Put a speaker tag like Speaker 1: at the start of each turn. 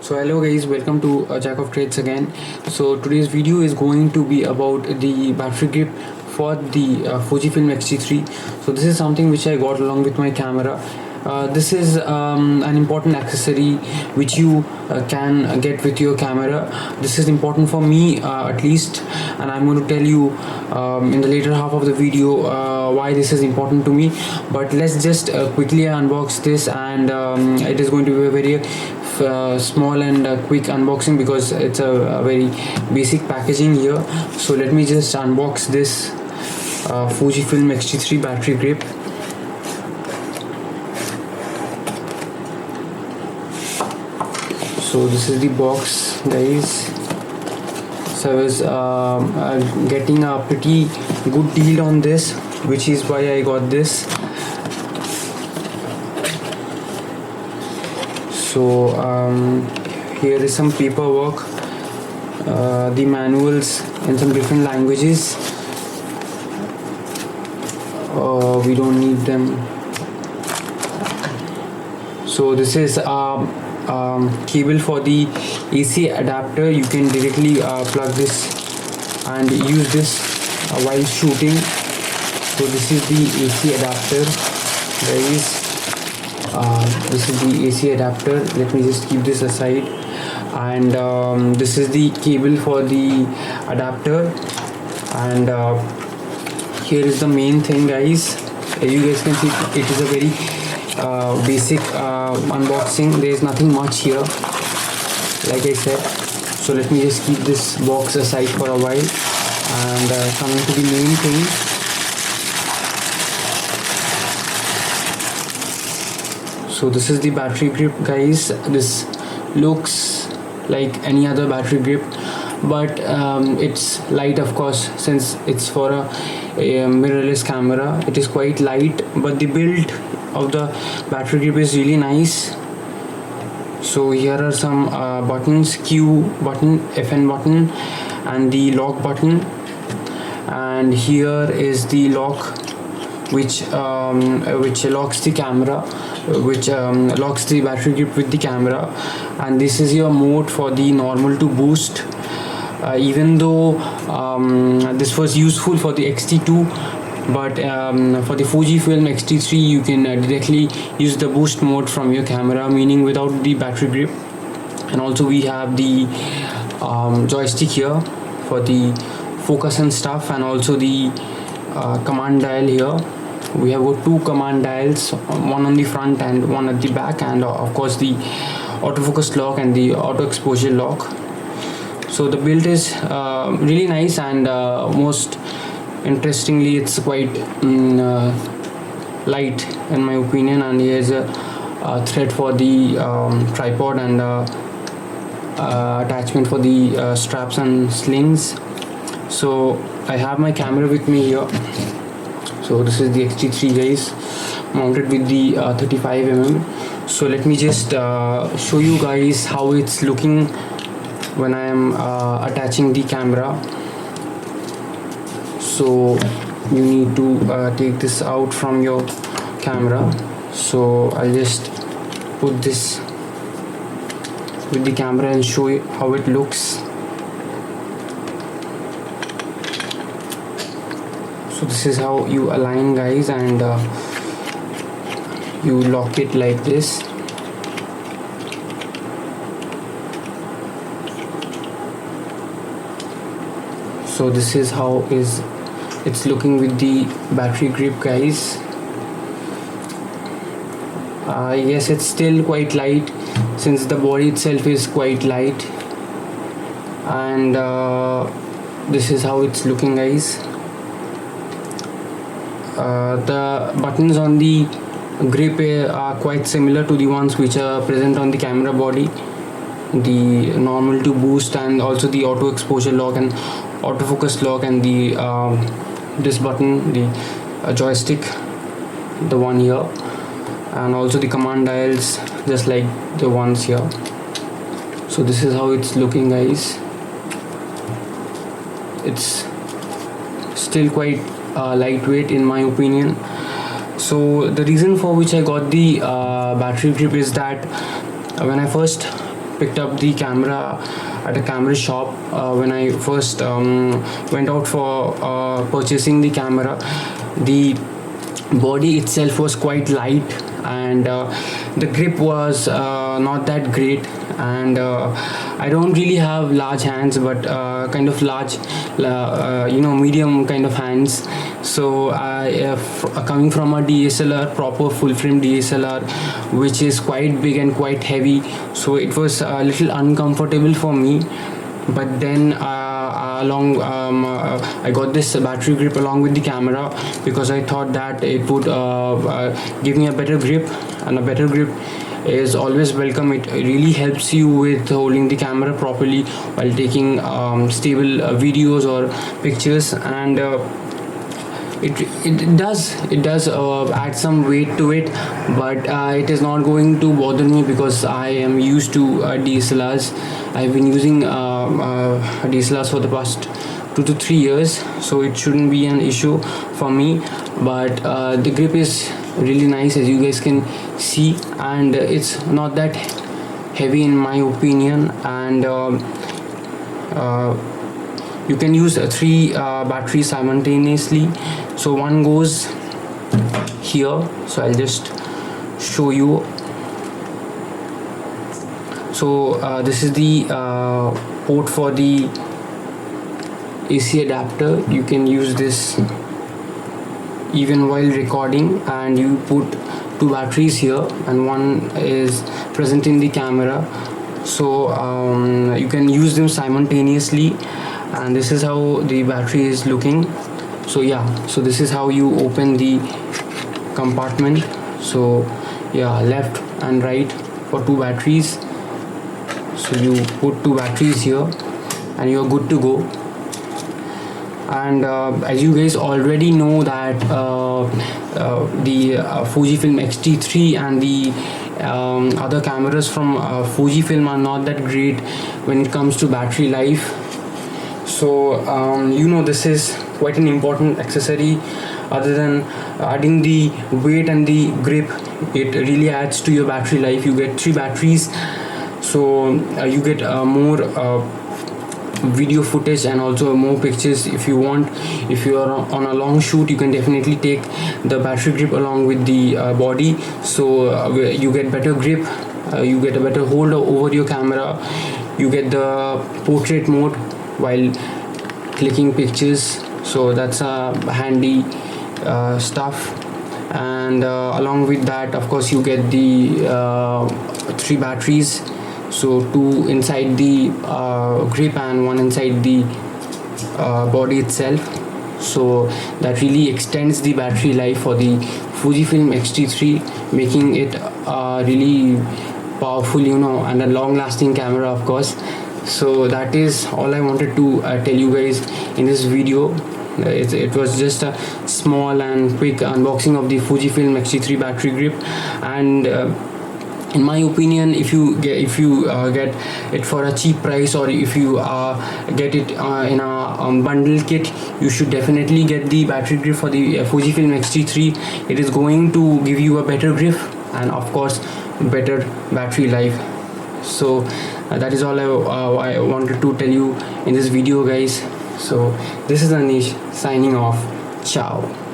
Speaker 1: So hello guys, welcome to Jack of Trades again. So today's video is going to be about the battery grip for the Fujifilm X-T3. So this is something which I got along with my camera. This is an important accessory which you can get with your camera. This is important for me at least, and I'm going to tell you in the later half of the video why this is important to me. But let's just quickly unbox this, and it is going to be a very small and quick unboxing because it's a very basic packaging here. So let me just unbox this Fujifilm X-T3 battery grip. So this is the box, guys. So I was getting a pretty good deal on this, which is why I got this. So here is some paperwork, the manuals in some different languages. We don't need them. So this is cable for the AC adapter. You can directly plug this and use this while shooting. So this is the AC adapter, guys. This is the AC adapter. Let me just keep this aside. And this is the cable for the adapter. And here is the main thing, guys. As you guys can see, it is a very basic unboxing. There is nothing much here, like I said. So let me just keep this box aside for a while, and coming to the main thing. So this is the battery grip, guys. This looks like any other battery grip, but it's light, of course, since it's for a mirrorless camera. It is quite light, but the build of the battery grip is really nice. So here are some buttons: Q button, FN button, and the lock button. And here is the lock, which locks the camera, which locks the battery grip with the camera. And this is your mode for the normal to boost. Even though this was useful for the X-T2, but for the Fujifilm X-T3 you can directly use the boost mode from your camera, meaning without the battery grip. And also we have the joystick here for the focus and stuff, and also the command dial here. We have got two command dials, one on the front and one at the back, and of course the autofocus lock and the auto exposure lock. So the build is really nice, and most interestingly, it's quite light in my opinion. And here's a thread for the tripod, and attachment for the straps and slings. So I have my camera with me here. So this is the X-T3, guys, mounted with the 35mm. So let me just show you guys how it's looking when I am attaching the camera. So you need to take this out from your camera. So I'll just put this with the camera and show you how it looks. So this is how you align, guys, and you lock it like this. So this is how it's looking with the battery grip, guys. Yes, it's still quite light since the body itself is quite light, and this is how it's looking, guys. The buttons on the grip are quite similar to the ones which are present on the camera body. The normal to boost, and also the auto exposure lock and autofocus lock, and the this button, the joystick, the one here, and also the command dials just like the ones here. So this is how it's looking, guys. It's still quite lightweight in my opinion. So the reason for which I got the battery grip is that when I first picked up the camera at a camera shop. When I first went out for purchasing the camera, the body itself was quite light, and the grip was not that great, and I don't really have large hands, but kind of large, medium kind of hands. So coming from a DSLR, proper full frame DSLR, which is quite big and quite heavy, so it was a little uncomfortable for me. But then I got this battery grip along with the camera, because I thought that it would give me a better grip, and a better grip is always welcome. It really helps you with holding the camera properly while taking stable videos or pictures, and it does add some weight to it, but it is not going to bother me, because I am used to DSLRs. I've been using DSLRs for the past 2 to 3 years, so it shouldn't be an issue for me. But the grip is really nice, as you guys can see, and it's not that heavy in my opinion. And you can use 3 batteries simultaneously. So one goes here, so I'll just show you. So this is the port for the AC adapter. You can use this even while recording, and you put 2 batteries here, and one is present in the camera, so you can use them simultaneously. And this is how the battery is looking. So so this is how you open the compartment. So left and right for 2 batteries. So you put 2 batteries here, and you're good to go. And as you guys already know that the Fujifilm X-T3 and the other cameras from Fujifilm are not that great when it comes to battery life. So this is quite an important accessory. Other than adding the weight and the grip, it really adds to your battery life. You get 3 batteries, so you get more video footage and also more pictures if you want. If you are on a long shoot, you can definitely take the battery grip along with the body, so you get better grip, you get a better hold over your camera, you get the portrait mode while clicking pictures. So that's a handy stuff. And along with that, of course, you get the 3 batteries, so 2 inside the grip and 1 inside the body itself. So that really extends the battery life for the Fujifilm X-T3, making it really powerful, and a long lasting camera, of course. So that is all I wanted to tell you guys in this video. It was just a small and quick unboxing of the Fujifilm X-T3 battery grip. And in my opinion, if you get it for a cheap price, or if you get it in a bundle kit, you should definitely get the battery grip for the Fujifilm X-T3. It is going to give you a better grip and, of course, better battery life. So that is all I wanted to tell you in this video, guys. So this is Anish signing off. Ciao.